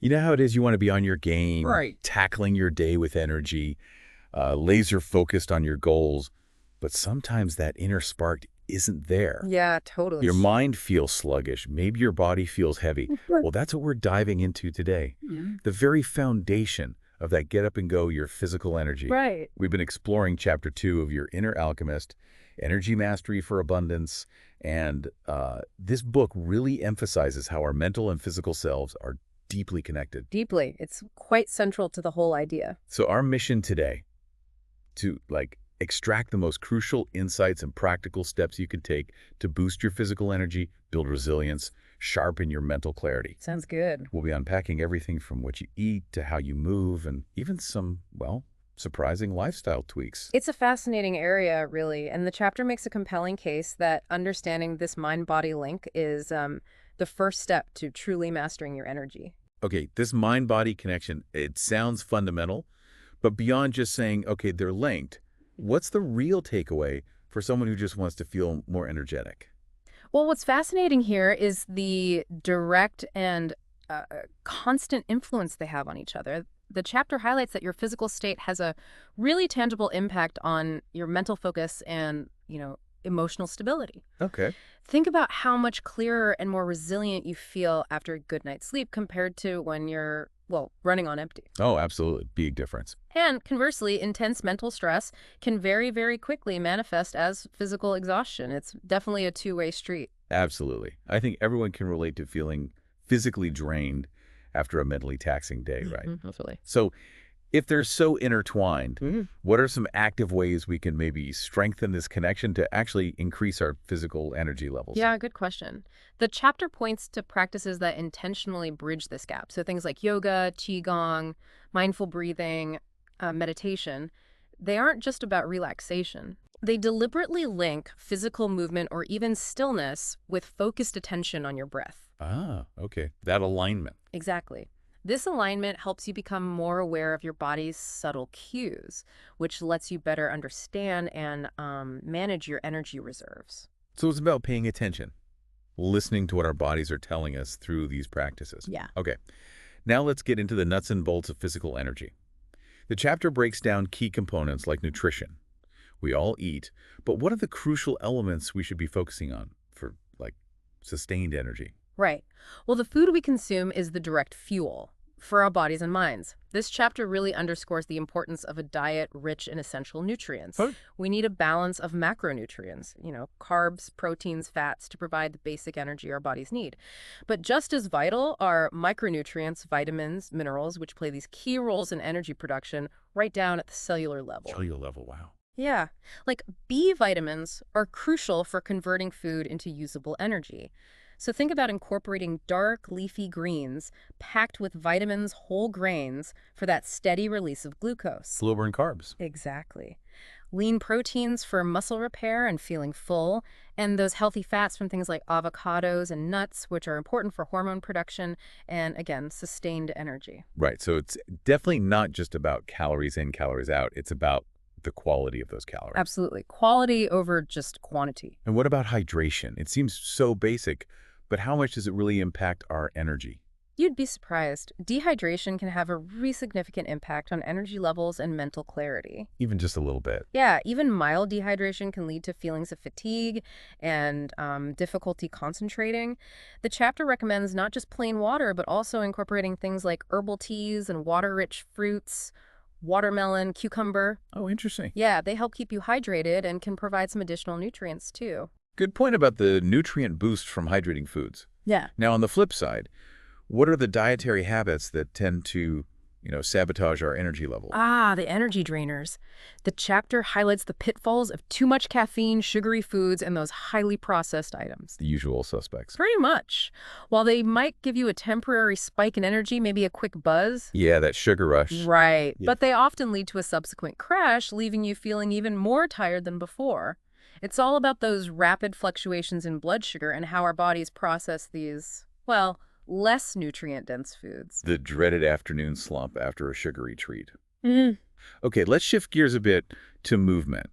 You know how it is, you want to be on your game, Right. tackling your day with energy, laser focused on your goals, but sometimes that inner spark isn't there. Yeah, totally. Your mind feels sluggish, maybe your body feels heavy. Well, that's what we're diving into today. Yeah. The very foundation of that get up and go, your physical energy. Right. We've been exploring chapter 2 of Your Inner Alchemist, Energy Mastery for Abundance, and this book really emphasizes how our mental and physical selves are deeply connected. Deeply. It's quite central to the whole idea. So our mission today, to extract the most crucial insights and practical steps you can take to boost your physical energy, build resilience, sharpen your mental clarity. Sounds good. We'll be unpacking everything from what you eat to how you move and even some, well, surprising lifestyle tweaks. It's a fascinating area, really, and the chapter makes a compelling case that understanding this mind-body link is the first step to truly mastering your energy. Okay, this mind-body connection, it sounds fundamental, but beyond just saying, okay, they're linked, what's the real takeaway for someone who just wants to feel more energetic? Well, what's fascinating here is the direct and constant influence they have on each other. The chapter highlights that your physical state has a really tangible impact on your mental focus and, emotional stability. Okay. Think about how much clearer and more resilient you feel after a good night's sleep compared to when you're, well, running on empty. Oh, absolutely. Big difference. And conversely, intense mental stress can very, very quickly manifest as physical exhaustion. It's definitely a two-way street. Absolutely. I think everyone can relate to feeling physically drained after a mentally taxing day, right? Absolutely. So if they're so intertwined, Mm-hmm. what are some active ways we can maybe strengthen this connection to actually increase our physical energy levels? Yeah, good question. The chapter points to practices that intentionally bridge this gap. So things like yoga, qigong, mindful breathing, meditation, they aren't just about relaxation. They deliberately link physical movement or even stillness with focused attention on your breath. Ah, okay. That alignment. Exactly. This alignment helps you become more aware of your body's subtle cues, which lets you better understand and manage your energy reserves. So it's about paying attention, listening to what our bodies are telling us through these practices. Yeah. Okay. Now let's get into the nuts and bolts of physical energy. The chapter breaks down key components like nutrition. We all eat, but what are the crucial elements we should be focusing on for, sustained energy? Right. Well, the food we consume is the direct fuel for our bodies and minds. This chapter really underscores the importance of a diet rich in essential nutrients. Huh? We need a balance of macronutrients, carbs, proteins, fats to provide the basic energy our bodies need. But just as vital are micronutrients, vitamins, minerals, which play these key roles in energy production right down at the cellular level. Cellular level, wow. Yeah, like B vitamins are crucial for converting food into usable energy. So think about incorporating dark, leafy greens packed with vitamins, whole grains for that steady release of glucose. Slow burn carbs. Exactly. Lean proteins for muscle repair and feeling full, and those healthy fats from things like avocados and nuts, which are important for hormone production and, again, sustained energy. Right, so it's definitely not just about calories in, calories out. It's about the quality of those calories. Absolutely. Quality over just quantity. And what about hydration? It seems so basic, but how much does it really impact our energy? You'd be surprised. Dehydration can have a really significant impact on energy levels and mental clarity. Even just a little bit. Yeah, even mild dehydration can lead to feelings of fatigue and difficulty concentrating. The chapter recommends not just plain water, but also incorporating things like herbal teas and water-rich fruits, watermelon, cucumber. Oh, interesting. Yeah, they help keep you hydrated and can provide some additional nutrients too. Good point about the nutrient boost from hydrating foods. Yeah. Now, on the flip side, what are the dietary habits that tend to, sabotage our energy levels? The energy drainers. The chapter highlights the pitfalls of too much caffeine, sugary foods, and those highly processed items. The usual suspects. Pretty much. While they might give you a temporary spike in energy, maybe a quick buzz. Yeah, that sugar rush. Right. Yeah. But they often lead to a subsequent crash, leaving you feeling even more tired than before. It's all about those rapid fluctuations in blood sugar and how our bodies process these, well, less nutrient-dense foods. The dreaded afternoon slump after a sugary treat. Mm. Okay, let's shift gears a bit to movement.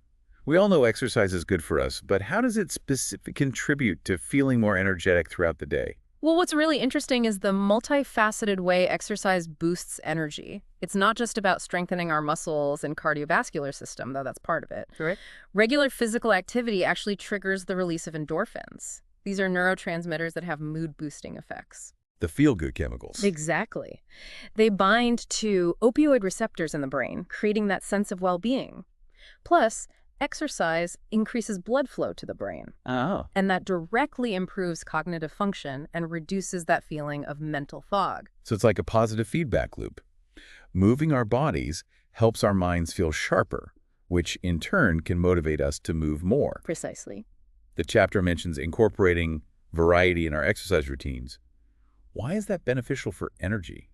We all know exercise is good for us, but how does it specifically contribute to feeling more energetic throughout the day? Well, what's really interesting is the multifaceted way exercise boosts energy. It's not just about strengthening our muscles and cardiovascular system, though that's part of it. Right. Regular physical activity actually triggers the release of endorphins. These are neurotransmitters that have mood-boosting effects. The feel-good chemicals. Exactly. They bind to opioid receptors in the brain, creating that sense of well-being. Plus, exercise increases blood flow to the brain, Oh. and that directly improves cognitive function and reduces that feeling of mental fog. So it's like a positive feedback loop. Moving our bodies helps our minds feel sharper, which in turn can motivate us to move more. Precisely. The chapter mentions incorporating variety in our exercise routines. Why is that beneficial for energy?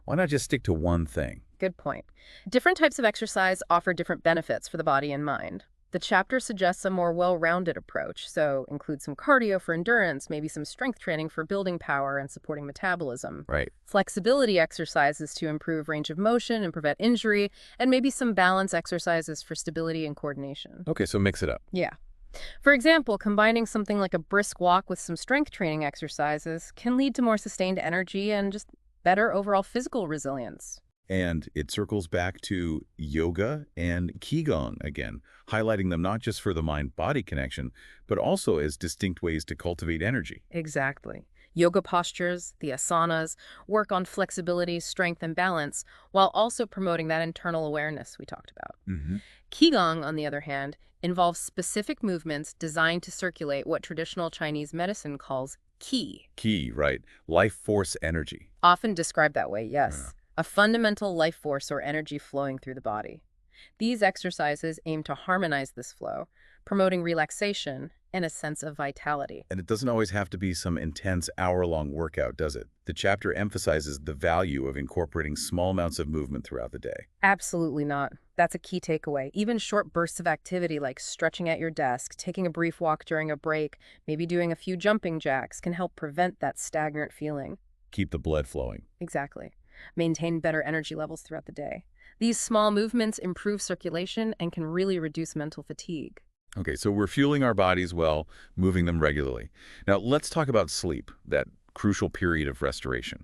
Why not just stick to one thing? Good point. Different types of exercise offer different benefits for the body and mind. The chapter suggests a more well-rounded approach, so include some cardio for endurance, maybe some strength training for building power and supporting metabolism. Right. Flexibility exercises to improve range of motion and prevent injury, and maybe some balance exercises for stability and coordination. Okay, so mix it up. Yeah. For example, combining something like a brisk walk with some strength training exercises can lead to more sustained energy and just better overall physical resilience. And it circles back to yoga and qigong again, highlighting them not just for the mind-body connection, but also as distinct ways to cultivate energy. Exactly. Yoga postures, the asanas, work on flexibility, strength, and balance, while also promoting that internal awareness we talked about. Mm-hmm. Qigong, on the other hand, involves specific movements designed to circulate what traditional Chinese medicine calls qi. Qi, right? Life force energy. Often described that way, yes. Yeah. A fundamental life force or energy flowing through the body. These exercises aim to harmonize this flow, promoting relaxation and a sense of vitality. And it doesn't always have to be some intense hour-long workout, does it? The chapter emphasizes the value of incorporating small amounts of movement throughout the day. Absolutely not. That's a key takeaway. Even short bursts of activity like stretching at your desk, taking a brief walk during a break, maybe doing a few jumping jacks can help prevent that stagnant feeling. Keep the blood flowing. Exactly. Maintain better energy levels throughout the day. These small movements improve circulation and can really reduce mental fatigue. Okay, so we're fueling our bodies well, moving them regularly. Now, let's talk about sleep, that crucial period of restoration.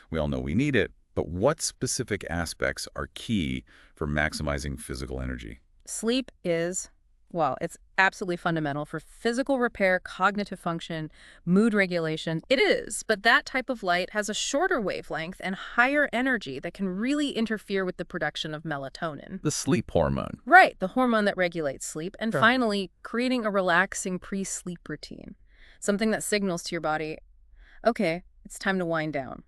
We all know we need it, but what specific aspects are key for maximizing physical energy? Sleep is, well, it's absolutely fundamental for physical repair, cognitive function, mood regulation. It is, but that type of light has a shorter wavelength and higher energy that can really interfere with the production of melatonin. The sleep hormone. Right, the hormone that regulates sleep. And Sure. finally, creating a relaxing pre-sleep routine. Something that signals to your body, okay, it's time to wind down.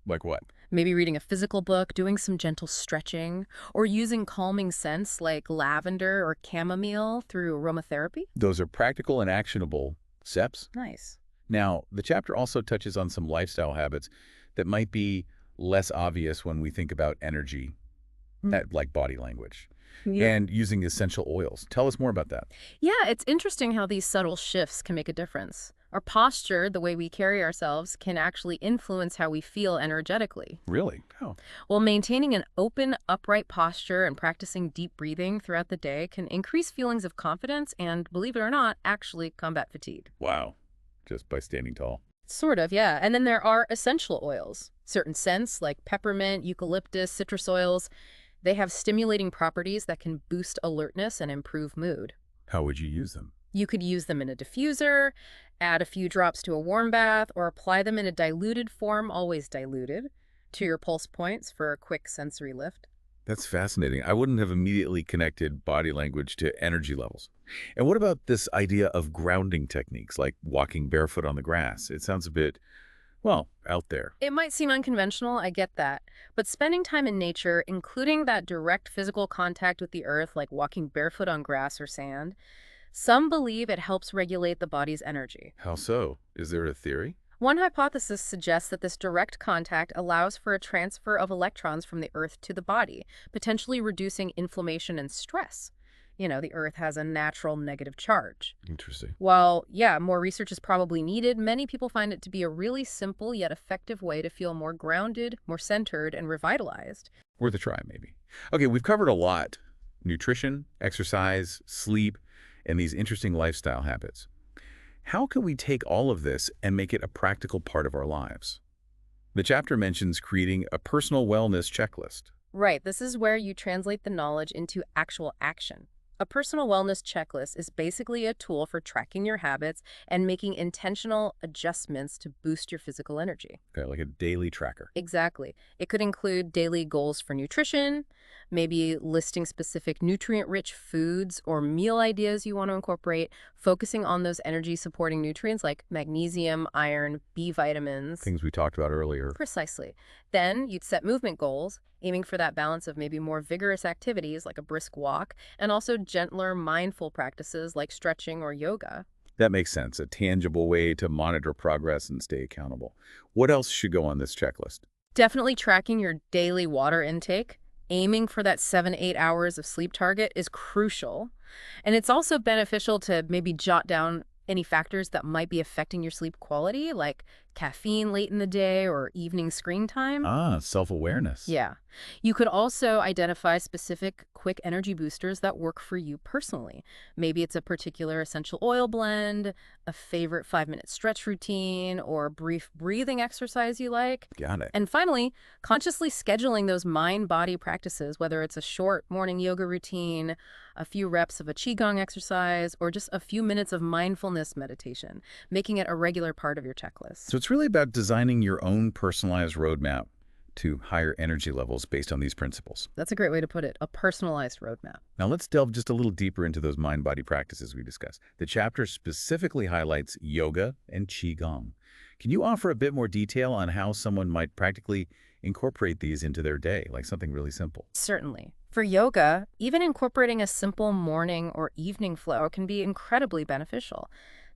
Like what? Maybe reading a physical book, doing some gentle stretching, or using calming scents like lavender or chamomile through aromatherapy. Those are practical and actionable steps. Nice. Now, the chapter also touches on some lifestyle habits that might be less obvious when we think about energy, like body language, and using essential oils. Tell us more about that. Yeah, it's interesting how these subtle shifts can make a difference. Our posture, the way we carry ourselves, can actually influence how we feel energetically. Really? How? While maintaining an open, upright posture and practicing deep breathing throughout the day can increase feelings of confidence and, believe it or not, actually combat fatigue. Wow. Just by standing tall. Sort of, yeah. And then there are essential oils. Certain scents like peppermint, eucalyptus, citrus oils, they have stimulating properties that can boost alertness and improve mood. How would you use them? You could use them in a diffuser, add a few drops to a warm bath, or apply them in a diluted form, always diluted, to your pulse points for a quick sensory lift. That's fascinating. I wouldn't have immediately connected body language to energy levels. And what about this idea of grounding techniques, like walking barefoot on the grass? It sounds a bit, well, out there. It might seem unconventional, I get that, but spending time in nature, including that direct physical contact with the earth, like walking barefoot on grass or sand, some believe it helps regulate the body's energy. How so? Is there a theory? One hypothesis suggests that this direct contact allows for a transfer of electrons from the earth to the body, potentially reducing inflammation and stress. You know, the earth has a natural negative charge. Interesting. While, yeah, more research is probably needed, many people find it to be a really simple yet effective way to feel more grounded, more centered, and revitalized. Worth a try, maybe. Okay, we've covered a lot. Nutrition, exercise, sleep, and these interesting lifestyle habits. How can we take all of this and make it a practical part of our lives? The chapter mentions creating a personal wellness checklist. Right, this is where you translate the knowledge into actual action. A personal wellness checklist is basically a tool for tracking your habits and making intentional adjustments to boost your physical energy. Okay, like a daily tracker. Exactly. It could include daily goals for nutrition, maybe listing specific nutrient-rich foods or meal ideas you want to incorporate, focusing on those energy-supporting nutrients like magnesium, iron, B vitamins. Things we talked about earlier. Precisely. Then you'd set movement goals, aiming for that balance of maybe more vigorous activities like a brisk walk, and also gentler, mindful practices like stretching or yoga. That makes sense. A tangible way to monitor progress and stay accountable. What else should go on this checklist? Definitely tracking your daily water intake, aiming for that 7-8 hours of sleep target is crucial. And it's also beneficial to maybe jot down any factors that might be affecting your sleep quality, like caffeine late in the day or evening screen time. Ah, self-awareness. Yeah. You could also identify specific quick energy boosters that work for you personally. Maybe it's a particular essential oil blend, a favorite 5-minute stretch routine, or a brief breathing exercise you like. Got it. And finally, consciously scheduling those mind-body practices, whether it's a short morning yoga routine, a few reps of a qigong exercise, or just a few minutes of mindfulness meditation, making it a regular part of your checklist. So it's really about designing your own personalized roadmap to higher energy levels based on these principles. That's a great way to put it, a personalized roadmap. Now let's delve just a little deeper into those mind-body practices we discussed. The chapter specifically highlights yoga and qigong. Can you offer a bit more detail on how someone might practically incorporate these into their day, like something really simple? Certainly. For yoga, even incorporating a simple morning or evening flow can be incredibly beneficial.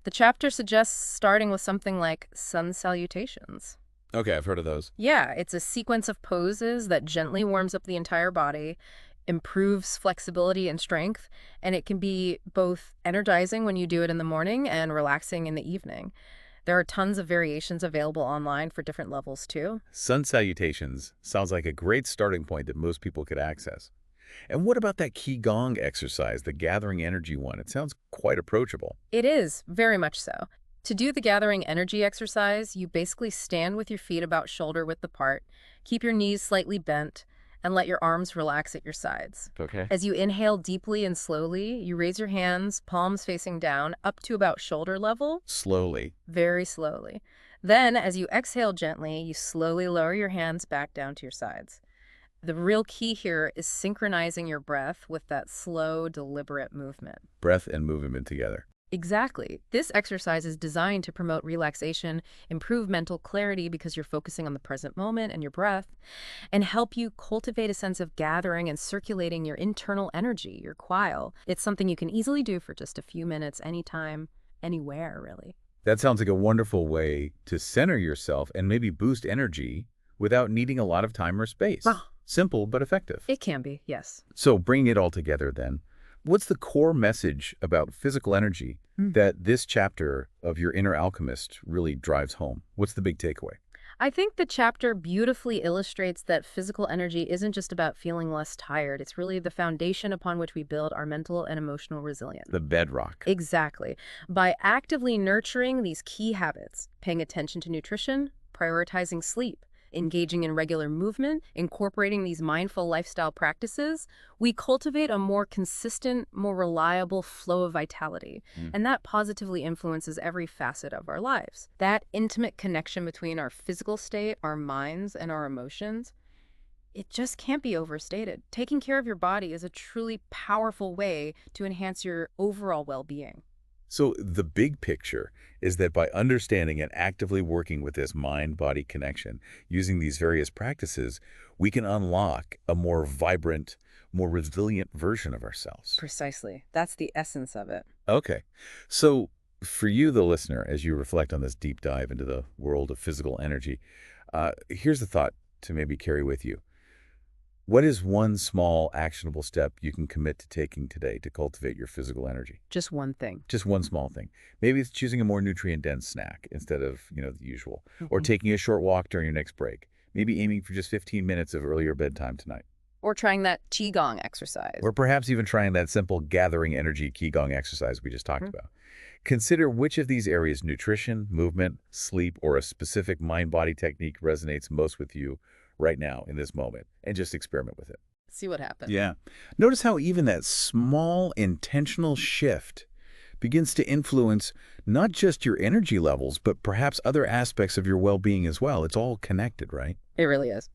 The chapter suggests starting with something like sun salutations. Okay, I've heard of those. Yeah, it's a sequence of poses that gently warms up the entire body, improves flexibility and strength, and it can be both energizing when you do it in the morning and relaxing in the evening. There are tons of variations available online for different levels too. Sun salutations sounds like a great starting point that most people could access. And what about that Qigong exercise, the gathering energy one? It sounds quite approachable. It is, very much so. To do the gathering energy exercise, you basically stand with your feet about shoulder width apart, keep your knees slightly bent, and let your arms relax at your sides. Okay. As you inhale deeply and slowly, you raise your hands, palms facing down, up to about shoulder level, Slowly. very slowly. Then, as you exhale gently, you slowly lower your hands back down to your sides. The real key here is synchronizing your breath with that slow, deliberate movement. Breath and movement together. Exactly. This exercise is designed to promote relaxation, improve mental clarity because you're focusing on the present moment and your breath, and help you cultivate a sense of gathering and circulating your internal energy, your quile. It's something you can easily do for just a few minutes, anytime, anywhere, really. That sounds like a wonderful way to center yourself and maybe boost energy without needing a lot of time or space. Ah. Simple but effective. It can be, yes. So bringing it all together then, what's the core message about physical energy that this chapter of Your Inner Alchemist really drives home? What's the big takeaway? I think the chapter beautifully illustrates that physical energy isn't just about feeling less tired. It's really the foundation upon which we build our mental and emotional resilience. The bedrock. Exactly. By actively nurturing these key habits, paying attention to nutrition, prioritizing sleep, engaging in regular movement, incorporating these mindful lifestyle practices, we cultivate a more consistent, more reliable flow of vitality. And that positively influences every facet of our lives. That intimate connection between our physical state, our minds, and our emotions, it just can't be overstated. Taking care of your body is a truly powerful way to enhance your overall well-being. So the big picture is that by understanding and actively working with this mind-body connection, using these various practices, we can unlock a more vibrant, more resilient version of ourselves. Precisely. That's the essence of it. Okay. So for you, the listener, as you reflect on this deep dive into the world of physical energy, here's a thought to maybe carry with you. What is one small actionable step you can commit to taking today to cultivate your physical energy? Just one thing. Just one small thing. Maybe it's choosing a more nutrient-dense snack instead of, the usual. Or taking a short walk during your next break. Maybe aiming for just 15 minutes of earlier bedtime tonight. Or trying that Qigong exercise. Or perhaps even trying that simple gathering energy Qigong exercise we just talked Mhm. about. Consider which of these areas, nutrition, movement, sleep, or a specific mind-body technique resonates most with you right now in this moment, and just experiment with it. See what happens. Yeah. Notice how even that small intentional shift begins to influence not just your energy levels, but perhaps other aspects of your well-being as well. It's all connected, right? It really is.